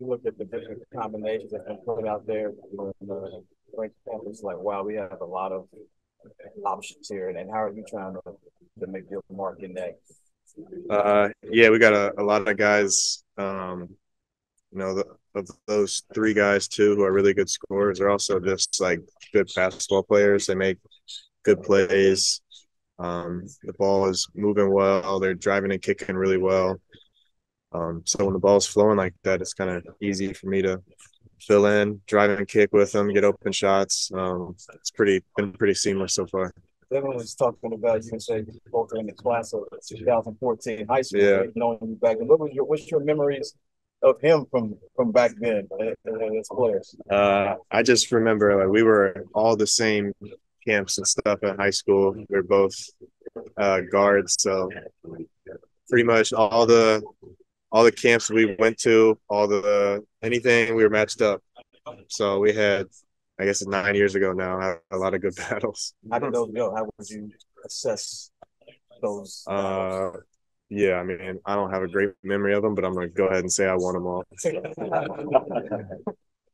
you look at the different combinations that have been put out there, in the ranked campus, like, wow, we have a lot of options here. And how are you trying to make your mark in that? Yeah, we got a lot of guys. Of those three guys too, who are really good scorers, are also just like good basketball players. They make good plays. The ball is moving well. They're driving and kicking really well. So when the ball's flowing like that, it's kind of easy for me to fill in, drive and kick with them, get open shots. It's been pretty seamless so far. Devin was talking about, you can say, both in the class of 2014 high school, Yeah. right? Knowing you back then. What's your memories of him from back then as players? I just remember like we were all the same camps and stuff in high school. We are both guards, so pretty much all the camps we went to, all the anything we were matched up. So we had, I guess, 9 years ago now, had a lot of good battles. How did those go? How would you assess those? Yeah, I mean, I don't have a great memory of them, but I'm gonna go ahead and say I won them all.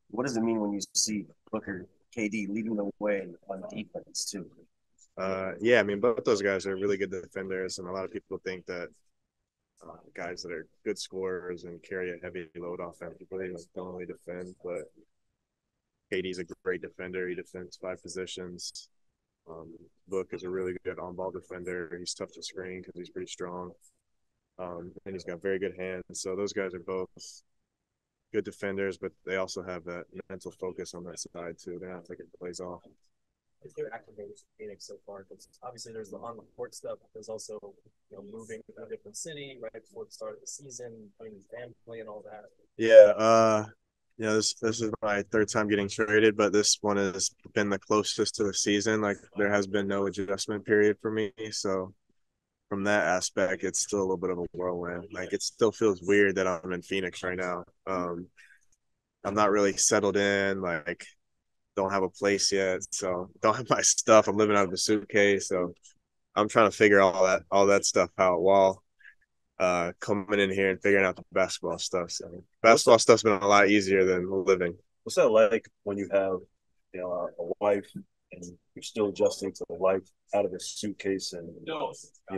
What does it mean when you see Booker, KD leading the way on defense too? Yeah, I mean, both those guys are really good defenders, and a lot of people think that guys that are good scorers and carry a heavy load offensively don't really defend. But KD's a great defender. He defends five positions. Book is a really good on-ball defender. He's tough to screen because he's pretty strong, and he's got very good hands. So those guys are both good defenders, but they also have that mental focus on that side too. They're not taking plays off. Is there activators in Phoenix so far? Because obviously there's the on the court stuff. But there's also moving to a different city right before the start of the season, finding family and all that. Yeah, this is my third time getting traded, but this one has been the closest to the season. Like there has been no adjustment period for me, so from that aspect, it's still a little bit of a whirlwind. Like it still feels weird that I'm in Phoenix right now. I'm not really settled in. Like don't have a place yet, so don't have my stuff. I'm living out of a suitcase, so I'm trying to figure all that stuff out while coming in here and figuring out the basketball stuff. So basketball stuff's been a lot easier than living. What's that like when you have, a wife and you're still adjusting to the life out of a suitcase and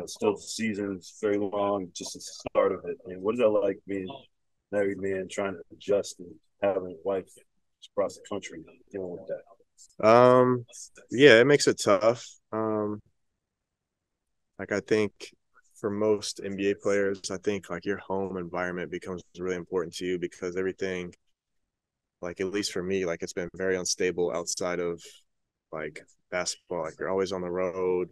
still the season's very long, just the start of it. And what is that like being married man trying to adjust and having a wife across the country dealing with that? Yeah, it makes it tough. Like I think for most NBA players, I think like your home environment becomes really important to you because everything, like at least for me, like it's been very unstable outside of like basketball. Like you're always on the road.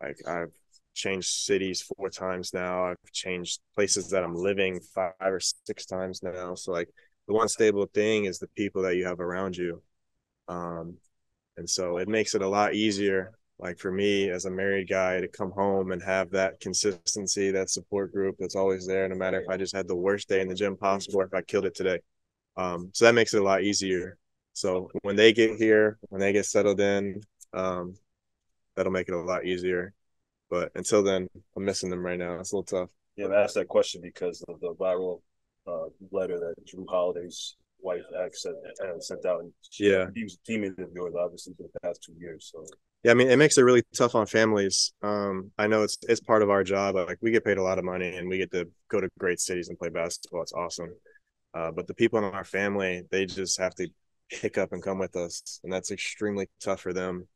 Like I've changed cities 4 times now. I've changed places that I'm living 5 or 6 times now. So like the one stable thing is the people that you have around you. Um, and so it makes it a lot easier, like for me as a married guy, to come home and have that consistency, that support group that's always there, no matter if I just had the worst day in the gym possible or if I killed it today. So that makes it a lot easier. So when they get here, when they get settled in, that'll make it a lot easier. But until then, I'm missing them right now. It's a little tough. Yeah, I asked that question because of the viral letter that Drew Holiday's wife sent out. And he was a teammate of yours, obviously, for the past 2 years. So yeah, I mean, it makes it really tough on families. I know it's part of our job. Like we get paid a lot of money and we get to go to great cities and play basketball. It's awesome. But the people in our family, they just have to pick up and come with us, and that's extremely tough for them.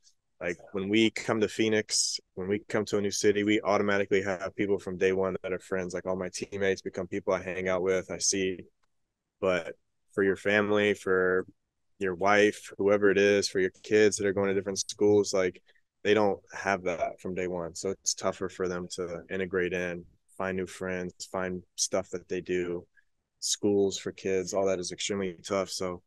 Like when we come to Phoenix, when we come to a new city, we automatically have people from day one that are friends. Like all my teammates become people I hang out with, I see. But for your family, for your wife, whoever it is, for your kids that are going to different schools, like they don't have that from day one. So it's tougher for them to integrate in, find new friends, find stuff that they do, schools for kids, all that is extremely tough. So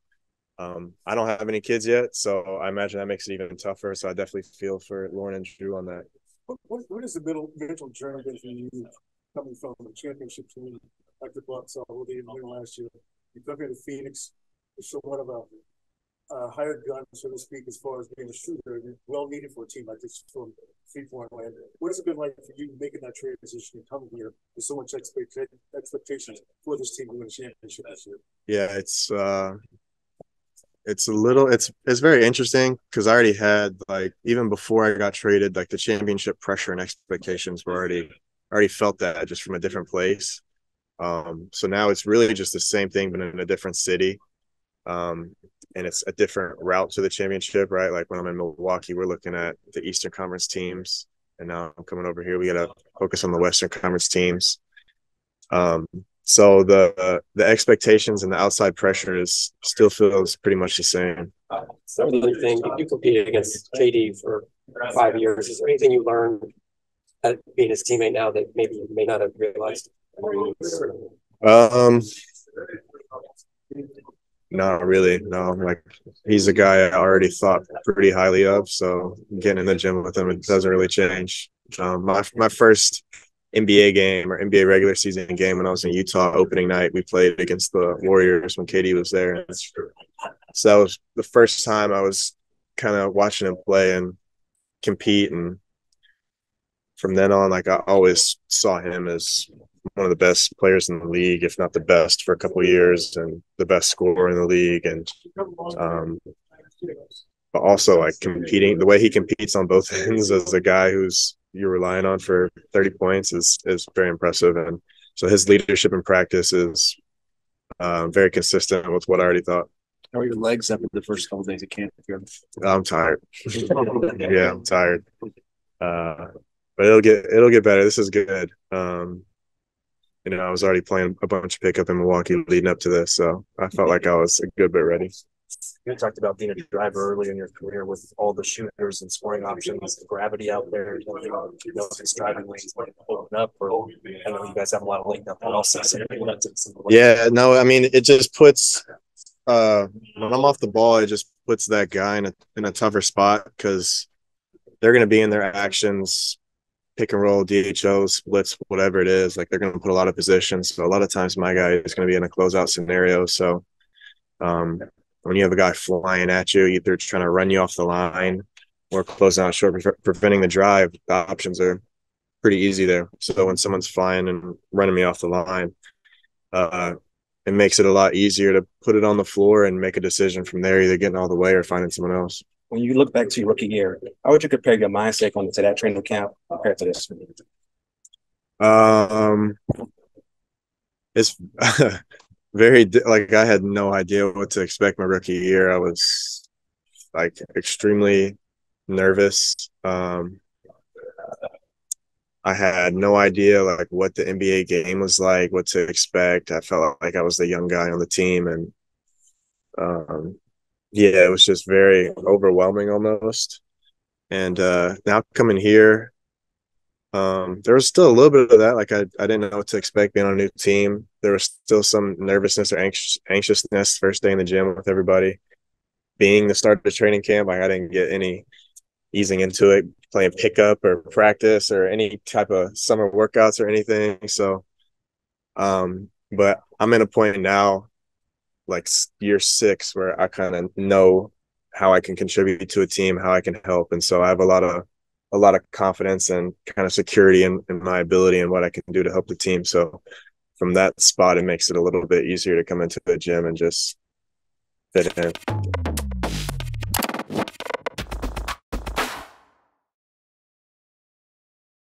I don't have any kids yet, so I imagine that makes it even tougher. So I definitely feel for Lauren and Drew on that. What is the mental journey been for you coming from a championship team like the Bucks all the way last year? You come here to Phoenix, it's somewhat of a hired gun, so to speak, as far as being a shooter, well needed for a team like this from 3-point land. What has it been like for you making that transition and coming here with so much expectations for this team to win a championship this year? Yeah, it's very interesting because I already had, like, even before I got traded, like the championship pressure and expectations were already felt that just from a different place. So now it's really just the same thing, but in a different city. And it's a different route to the championship, right? Like when I'm in Milwaukee, we're looking at the Eastern Conference teams, and now I'm coming over here. We got to focus on the Western Conference teams. So the expectations and the outside pressure still feels pretty much the same. So the other thing, you competed against KD for 5 years. Is there anything you learned at being his teammate now that maybe you may not have realized? Not really. No, like he's a guy I already thought pretty highly of. So getting in the gym with him, it doesn't really change. My first NBA game or NBA regular season game when I was in Utah opening night, we played against the Warriors when KD was there. So that was the first time I was kind of watching him play and compete. And from then on, like I always saw him as one of the best players in the league, if not the best, for a couple of years, and the best scorer in the league. And but also like competing, the way he competes on both ends as a guy who's you're relying on for 30 points is very impressive. And so his leadership in practice is very consistent with what I already thought. How are your legs after the first couple of days of camp? I'm tired. Yeah, I'm tired. But it'll get better. This is good. I was already playing a bunch of pickup in Milwaukee leading up to this, so I felt like I was a good bit ready. You talked about being a driver early in your career with all the shooters and scoring options, the gravity out there. If it's driving lanes might open up, or I know you guys have a lot of lane up also. So yeah, no, I mean it just puts when I'm off the ball, it just puts that guy in a tougher spot because they're going to be in their actions. Pick and roll, DHO, splits, whatever it is, like they're going to put a lot of positions. So a lot of times my guy is going to be in a closeout scenario. So when you have a guy flying at you, either trying to run you off the line or closing out short, preventing the drive, the options are pretty easy there. So when someone's flying and running me off the line, it makes it a lot easier to put it on the floor and make a decision from there, either getting all the way or finding someone else. When you look back to your rookie year, how would you compare your mindset going into that training camp compared to this? It's very like I had no idea what to expect my rookie year. I was like extremely nervous. I had no idea like what the NBA game was like, what to expect. I felt like I was the young guy on the team, and yeah, it was just very overwhelming almost. And now coming here, there was still a little bit of that. Like I didn't know what to expect being on a new team. There was still some nervousness or anxiousness first day in the gym with everybody. Being the start of the training camp, like I didn't get any easing into it, playing pickup or practice or any type of summer workouts or anything. So, but I'm in a point now, like year 6, where I kind of know how I can contribute to a team, how I can help. And so I have a lot of confidence and kind of security in my ability and what I can do to help the team. So from that spot, it makes it a little bit easier to come into the gym and just fit in.